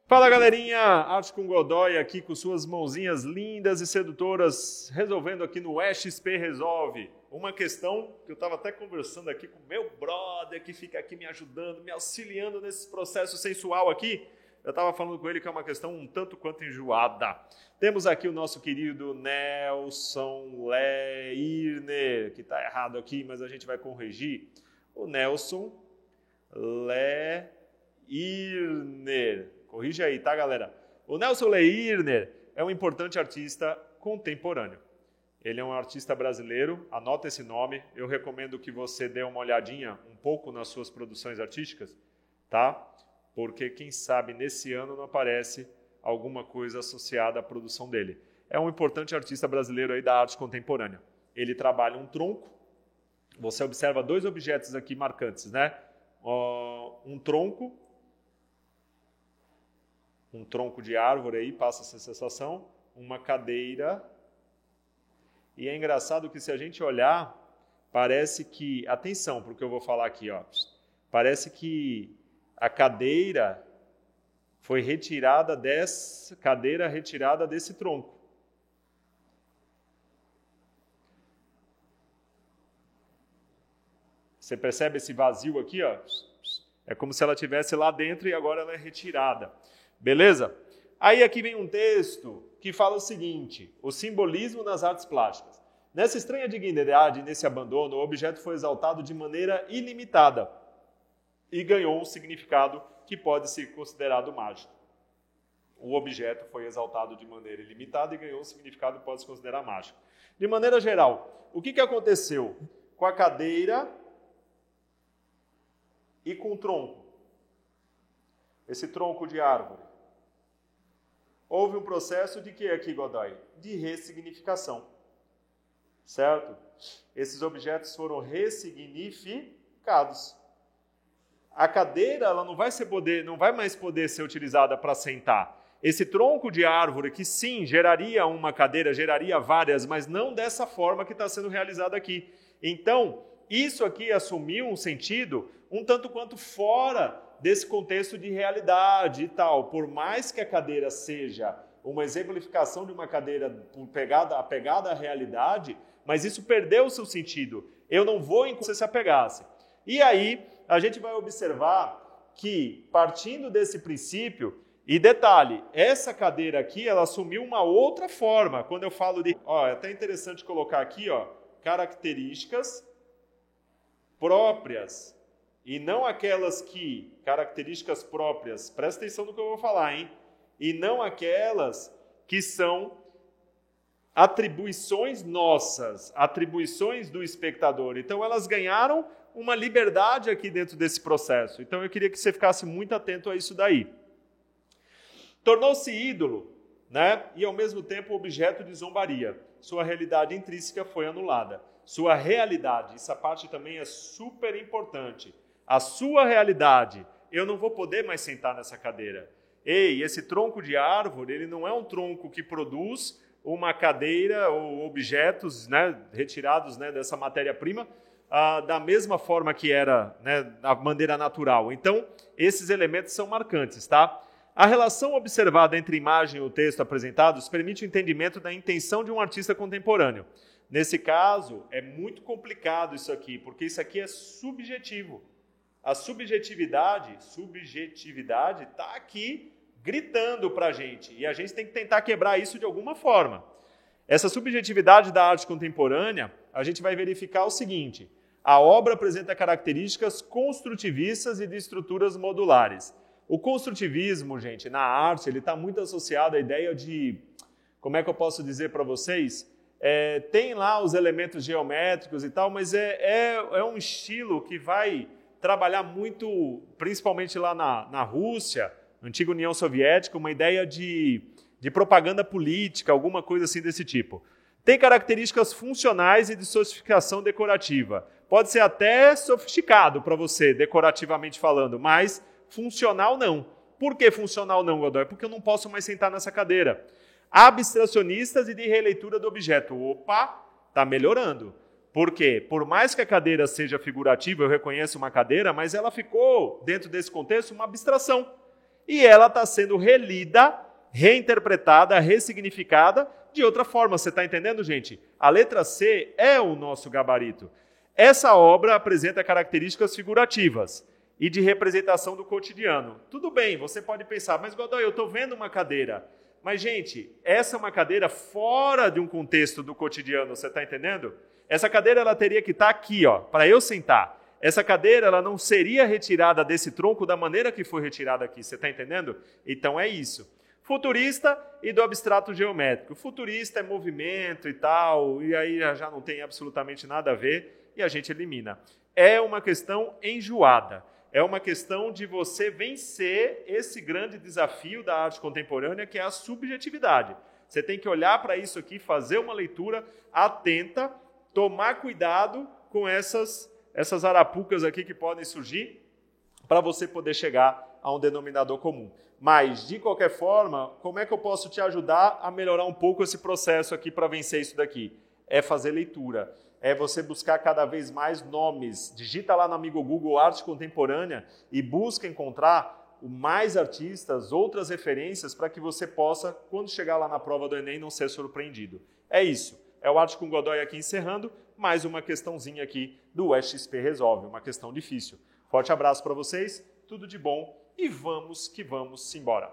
Fala galerinha, Arte com Godoy aqui com suas mãozinhas lindas e sedutoras, resolvendo aqui no XP Resolve uma questão que eu estava até conversando aqui com meu brother que fica aqui me ajudando, me auxiliando nesse processo sensual aqui. Eu estava falando com ele que é uma questão um tanto quanto enjoada. Temos aqui o nosso querido Nelson Leirner, que está errado aqui, mas a gente vai corrigir. O Nelson Leirner. Corrige aí, tá, galera? O Nelson Leirner é um importante artista contemporâneo. Ele é um artista brasileiro, anota esse nome. Eu recomendo que você dê uma olhadinha um pouco nas suas produções artísticas, tá? Porque, quem sabe, nesse ano não aparece alguma coisa associada à produção dele. É um importante artista brasileiro aí da arte contemporânea. Ele trabalha um tronco. Você observa dois objetos aqui marcantes, né? Um tronco de árvore aí, passa essa sensação, uma cadeira. E é engraçado que se a gente olhar, parece que, atenção para o que eu vou falar aqui, ó, parece que a cadeira foi retirada desse tronco. Você percebe esse vazio aqui, ó? É como se ela estivesse lá dentro e agora ela é retirada. Beleza? Aí aqui vem um texto que fala o seguinte: o simbolismo nas artes plásticas. Nessa estranha dignidade, nesse abandono, o objeto foi exaltado de maneira ilimitada e ganhou um significado que pode ser considerado mágico. O objeto foi exaltado de maneira ilimitada e ganhou um significado que pode se considerar mágico. De maneira geral, o que aconteceu com a cadeira e com o tronco? Esse tronco de árvore. Houve um processo de que aqui, Godoy? De ressignificação. Certo? Esses objetos foram ressignificados. A cadeira ela não vai mais poder ser utilizada para sentar. Esse tronco de árvore, que sim, geraria uma cadeira, geraria várias, mas não dessa forma que está sendo realizada aqui. Então, isso aqui assumiu um sentido um tanto quanto fora desse contexto de realidade e tal. Por mais que a cadeira seja uma exemplificação de uma cadeira apegada à realidade, mas isso perdeu o seu sentido. Eu não vou enquanto você se apegasse. E aí, a gente vai observar que, partindo desse princípio, e detalhe, essa cadeira aqui, ela assumiu uma outra forma. Quando eu falo de... é até interessante colocar aqui, características próprias. E não características próprias, presta atenção no que eu vou falar, hein? E não aquelas que são atribuições nossas, atribuições do espectador. Então, elas ganharam uma liberdade aqui dentro desse processo. Então, eu queria que você ficasse muito atento a isso daí. Tornou-se ídolo, né? E, ao mesmo tempo, objeto de zombaria. Sua realidade intrínseca foi anulada. Sua realidade, essa parte também é super importante. A sua realidade, eu não vou poder mais sentar nessa cadeira. Ei, esse tronco de árvore, ele não é um tronco que produz uma cadeira ou objetos, né, retirados, né, dessa matéria-prima da mesma forma que era, né, da maneira natural. Então, esses elementos são marcantes, tá? A relação observada entre a imagem e o texto apresentados permite o entendimento da intenção de um artista contemporâneo. Nesse caso, é muito complicado isso aqui, porque isso aqui é subjetivo. A subjetividade está aqui gritando para a gente. E a gente tem que tentar quebrar isso de alguma forma. Essa subjetividade da arte contemporânea, a gente vai verificar o seguinte. A obra apresenta características construtivistas e de estruturas modulares. O construtivismo, gente, na arte, ele está muito associado à ideia de... Como é que eu posso dizer para vocês? Tem lá os elementos geométricos e tal, mas é um estilo que vai trabalhar muito, principalmente lá na Rússia, na antiga União Soviética, uma ideia de propaganda política, alguma coisa assim desse tipo. Tem características funcionais e de sofisticação decorativa. Pode ser até sofisticado para você, decorativamente falando, mas funcional não. Por que funcional não, Godoy? Porque eu não posso mais sentar nessa cadeira. Abstracionistas e de releitura do objeto. Opa, está melhorando. Por quê? Por mais que a cadeira seja figurativa, eu reconheço uma cadeira, mas ela ficou, dentro desse contexto, uma abstração. E ela está sendo relida, reinterpretada, ressignificada de outra forma. Você está entendendo, gente? A letra C é o nosso gabarito. Essa obra apresenta características figurativas e de representação do cotidiano. Tudo bem, você pode pensar, mas Godoy, eu estou vendo uma cadeira. Mas, gente, essa é uma cadeira fora de um contexto do cotidiano, você está entendendo? Essa cadeira ela teria que estar aqui, para eu sentar. Essa cadeira ela não seria retirada desse tronco da maneira que foi retirada aqui, você está entendendo? Então é isso. Futurista e do abstrato geométrico. Futurista é movimento e tal, e aí já não tem absolutamente nada a ver e a gente elimina. É uma questão enjoada. É uma questão de você vencer esse grande desafio da arte contemporânea, que é a subjetividade. Você tem que olhar para isso aqui, fazer uma leitura atenta, tomar cuidado com essas arapucas aqui que podem surgir para você poder chegar a um denominador comum. Mas, de qualquer forma, como é que eu posso te ajudar a melhorar um pouco esse processo aqui para vencer isso daqui? É fazer leitura. É você buscar cada vez mais nomes. Digita lá no amigo Google Arte Contemporânea e busca encontrar mais artistas, outras referências para que você possa, quando chegar lá na prova do Enem, não ser surpreendido. É isso. É o Arte com Godoy aqui encerrando, mais uma questãozinha aqui do UESP Resolve, uma questão difícil. Forte abraço para vocês, tudo de bom e vamos que vamos embora.